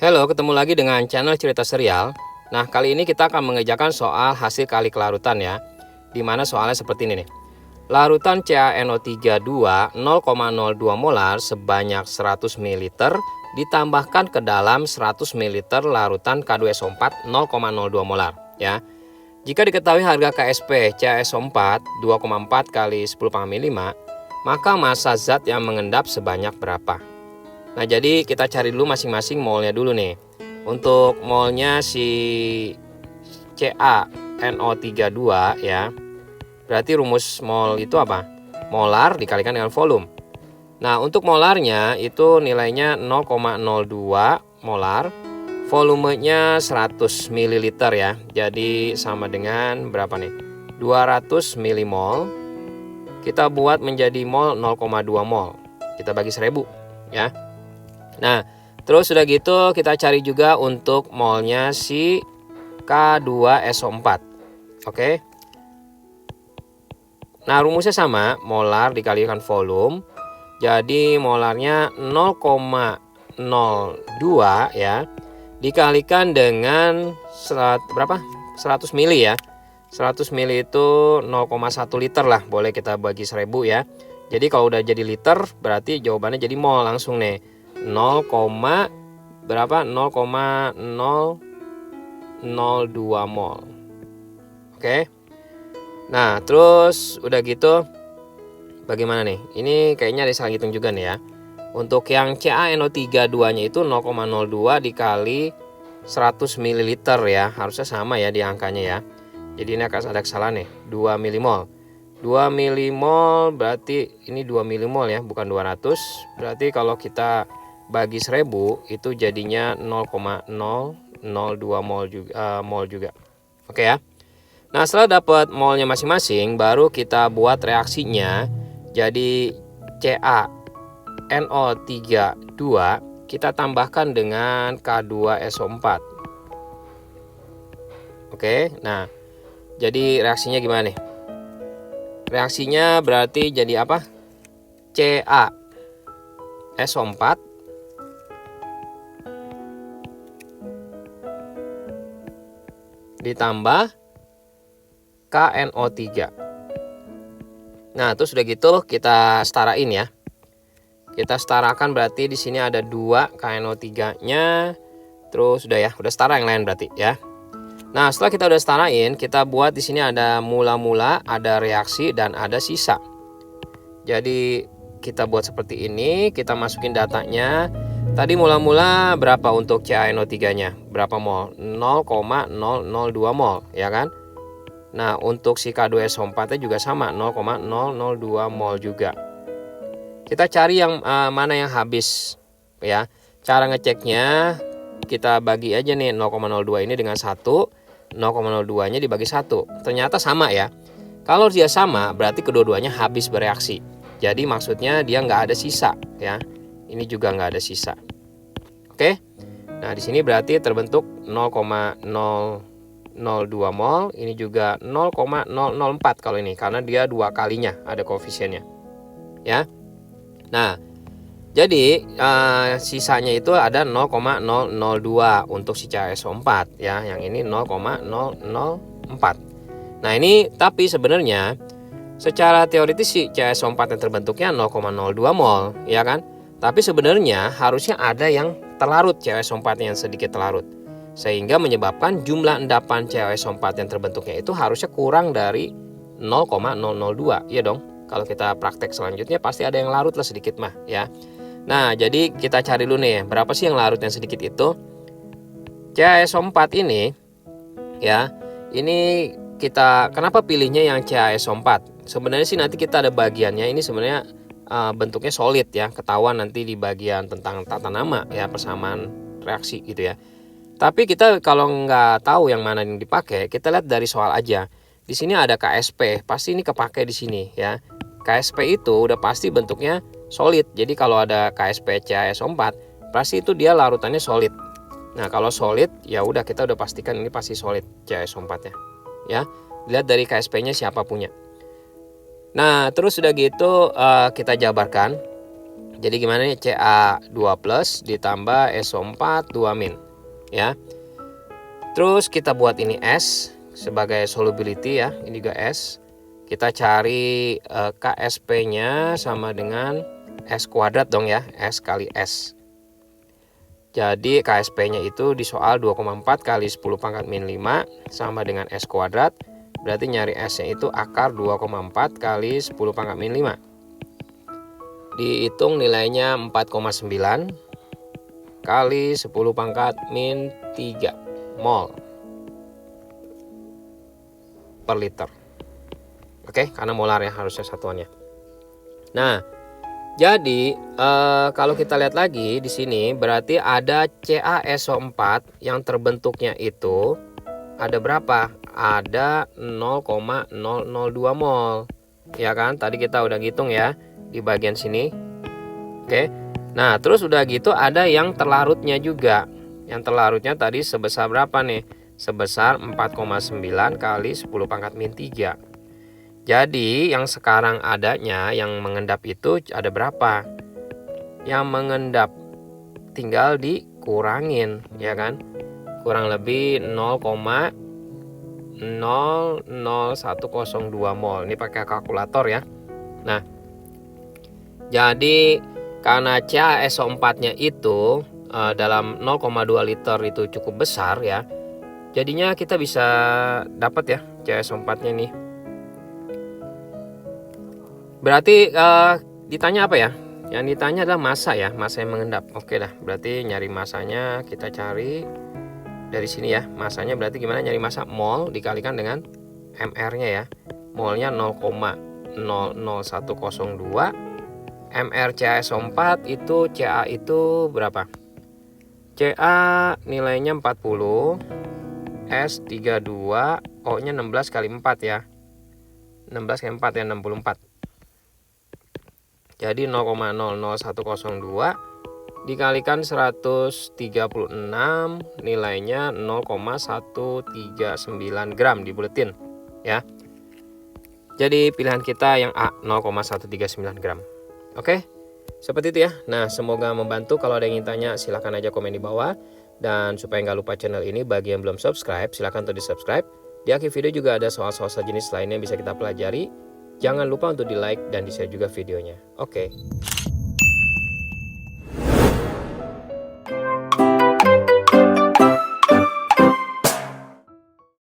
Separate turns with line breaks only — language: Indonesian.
Halo, ketemu lagi dengan channel Cerita Serial. Nah, kali ini kita akan mengerjakan soal hasil kali kelarutan ya. Dimana soalnya seperti ini nih. Larutan CaNO3 0,02 molar sebanyak 100 ml ditambahkan ke dalam 100 ml larutan K2SO4 0,02 molar ya. Jika diketahui harga KSP CaSO4 2,4 kali 10⁻⁵, maka massa zat yang mengendap sebanyak berapa? Nah, jadi kita cari dulu masing-masing molnya dulu nih. Untuk molnya si CaNO32 ya. Berarti rumus mol itu apa? Molar dikalikan dengan volume. Nah, untuk molarnya itu nilainya 0,02 molar. Volumenya 100 ml ya. Jadi sama dengan berapa nih? 200 milimol. Kita buat menjadi mol 0,2 mol. Kita bagi 1000 ya. Nah, terus sudah gitu kita cari juga untuk molnya si K2SO4. Oke. Nah, rumusnya sama, molar dikalikan volume. Jadi molarnya 0,02 ya. Dikalikan dengan berapa? 100 mili ya. 100 mili itu 0,1 liter lah. Boleh kita bagi 1000 ya. Jadi kalau udah jadi liter berarti jawabannya jadi mol langsung nih. 0, berapa? 0,002 mol. Oke. Nah, terus udah gitu bagaimana nih? Ini kayaknya ada salah hitung juga nih ya. Untuk yang CaNO32-nya itu 0,02 dikali 100 ml ya. Harusnya sama ya di angkanya ya. Jadi ini akan ada kesalahan nih. 2 milimol. 2 milimol berarti ini 2 milimol ya, bukan 200. Berarti kalau kita bagi 1000 itu jadinya 0,002 mol juga. Oke ya. Nah, setelah dapat molnya masing-masing, baru kita buat reaksinya. Jadi CaNO32 kita tambahkan dengan K2SO4. Oke, nah jadi reaksinya gimana nih? Reaksinya berarti jadi apa? CaSO4 ditambah KNO3. Nah, terus udah gitu kita setarain ya. Kita setarakan berarti di sini ada 2 KNO3-nya. Terus udah ya, udah setara yang lain berarti ya. Nah, setelah kita udah setarain, kita buat di sini ada mula-mula, ada reaksi dan ada sisa. Jadi kita buat seperti ini, kita masukin datanya. Tadi mula-mula berapa untuk CaNO3-nya? Berapa mol? 0,002 mol, ya kan? Nah, untuk si K2SO4-nya juga sama, 0,002 mol juga. Kita cari yang mana yang habis ya. Cara ngeceknya kita bagi aja nih 0,02 ini dengan 1, 0,02-nya dibagi 1. Ternyata sama ya. Kalau dia sama berarti kedua-duanya habis bereaksi. Jadi maksudnya dia nggak ada sisa ya. Ini juga nggak ada sisa. Oke. Nah, di sini berarti terbentuk 0,002 mol, ini juga 0,004 kalau ini karena dia 2 kalinya ada koefisiennya. Ya. Nah, jadi sisanya itu ada 0,002 untuk si CaSO4 ya, yang ini 0,004. Nah, ini tapi sebenarnya secara teoritis si CaSO4 yang terbentuknya 0,02 mol, ya kan? Tapi sebenarnya harusnya ada yang terlarut, CaSO4 yang sedikit terlarut. Sehingga menyebabkan jumlah endapan CaSO4 yang terbentuknya itu harusnya kurang dari 0,002. Iya dong. Kalau kita praktek selanjutnya pasti ada yang larut lah sedikit mah ya. Nah, jadi kita cari dulu nih berapa sih yang larut yang sedikit itu. CaSO4 ini ya. Ini kita kenapa pilihnya yang CaSO4? Sebenarnya sih nanti kita ada bagiannya, ini sebenarnya bentuknya solid ya, ketahuan nanti di bagian tentang tata nama ya, persamaan reaksi gitu ya. Tapi kita kalau nggak tahu yang mana yang dipakai, kita lihat dari soal aja. Di sini ada KSP, pasti ini kepake di sini ya. KSP itu udah pasti bentuknya solid. Jadi kalau ada KSP CaSO4, pasti itu dia larutannya solid. Nah, kalau solid ya udah kita udah pastikan ini pasti solid CaSO4-nya. Ya, lihat dari KSP-nya siapa punya. Nah, terus udah gitu kita jabarkan. Jadi gimana nih, Ca2 plus ditambah SO4 2 min ya. Terus kita buat ini S sebagai solubility ya, ini juga S. Kita cari KSP-nya sama dengan S kuadrat dong ya, S kali S. Jadi KSP-nya itu di soal 2,4 kali 10 pangkat min 5 sama dengan S kuadrat. Berarti nyari S-nya itu akar 2,4 kali 10 pangkat min 5. Dihitung nilainya 4,9 kali 10 pangkat min 3 mol per liter. Oke, karena molar ya harusnya satuannya. Nah, jadi kalau kita lihat lagi di sini berarti ada CaSO4 yang terbentuknya itu ada berapa? Ada 0,002 mol. Ya kan? Tadi kita udah hitung ya di bagian sini. Oke. Nah, terus udah gitu ada yang terlarutnya juga. Yang terlarutnya tadi sebesar berapa nih? Sebesar 4,9 kali 10 pangkat min 3. Jadi yang sekarang adanya yang mengendap itu ada berapa? Yang mengendap tinggal dikurangin ya kan? Kurang lebih 0,00102 mol. Ini pakai kalkulator ya. Nah, jadi karena CaSO4-nya itu dalam 0,2 liter itu cukup besar ya. Jadinya kita bisa dapat ya CaSO4-nya nih. Berarti ditanya apa ya? Yang ditanya adalah massa ya, massa yang mengendap. Oke dah, berarti nyari massanya kita cari dari sini ya. Massanya berarti gimana nyari massa? Mol dikalikan dengan MR-nya ya. Molnya 0,00102. MR CaSO4 itu Ca itu berapa? Ca nilainya 40, S 32, O-nya 16 kali 4 ya. 16 kali 4 ya 64. Jadi 0,00102 dikalikan 136 nilainya 0,139 gram dibuletin ya. Jadi pilihan kita yang A 0,139 gram. Oke, seperti itu ya. Nah, semoga membantu. Kalau ada yang ingin tanya silahkan aja komen di bawah. Dan supaya nggak lupa channel ini, bagi yang belum subscribe silahkan untuk di subscribe. Di akhir video juga ada soal-soal sejenis lainnya yang bisa kita pelajari. Jangan lupa untuk di like dan di share juga videonya. Oke.